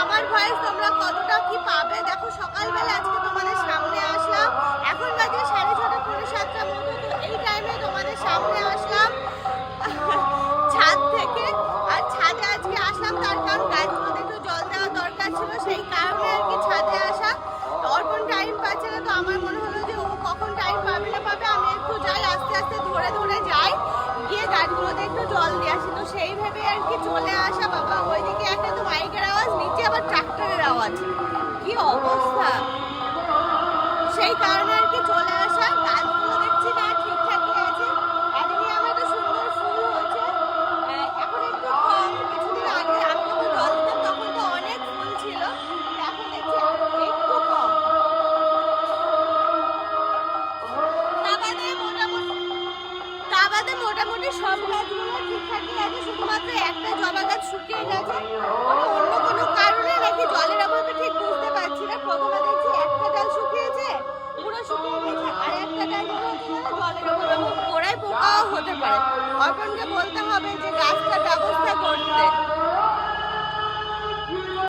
আমার ভয়েস তোমরা কতটা কি পাবে। দেখো সকালবেলা আজকে তোমাদের সামনে আসলাম, এখন বাজে 6:30 পৌনে 7টার মতো। তো এই টাইমে তোমাদের সামনে আসলাম ছাদ থেকে। আর ছাদে আজকে আসলাম তার কারণ গাছগুলোতে একটু জল দেওয়া দরকার ছিল, সেই কারণে আর কি ছাদে আসা। অর্পণ টাইম পাচ্ছে না, তো আমার মনে হলো যে ও কখন টাইম পাবে না পাবে, আমি একটু যাই আস্তে আস্তে ধরে ধরে যাই, গিয়ে গাছগুলোতে একটু জল দিয়ে আসি। তো সেই ভেবে আর কি চলে আসা। বাবা ওইদিকে একটা তো মাইকের আওয়াজ, নিচে আবার ট্রাক্টরের আওয়াজ, কি অবস্থা। সেই কারণে আর কি চলে আসা। গাছগুলো দেখছি না ঠিকঠাকই আছে। এদিকে আমার একটা সুন্দর ফুল হয়েছে, এখন একটু কম। কিছুদিন আগে আমি যখন জল দিতাম তখন তো অনেক ফুল ছিল, এখন দেখছি একটু কম। তা বাদে মোটামুটি সব গাছগুলো ঠিকঠাকই আছে, শুধুমাত্র একটা জবা গাছ শুকিয়ে গেছে। অন্য কোনো কারণে নাকি জলের অভাবে ঠিক বুঝতে পারছি না। প্রথমে দেখছি একটা ডাল শুকিয়েছে, পুরো শুকিয়ে গেছে, আর একটা ডাল মনে হচ্ছে যেন জলের অভাবে গোড়ায় পোকাও হতে পারে। অর্পণকে বলতে হবে যে গাছটার ব্যবস্থা করতে।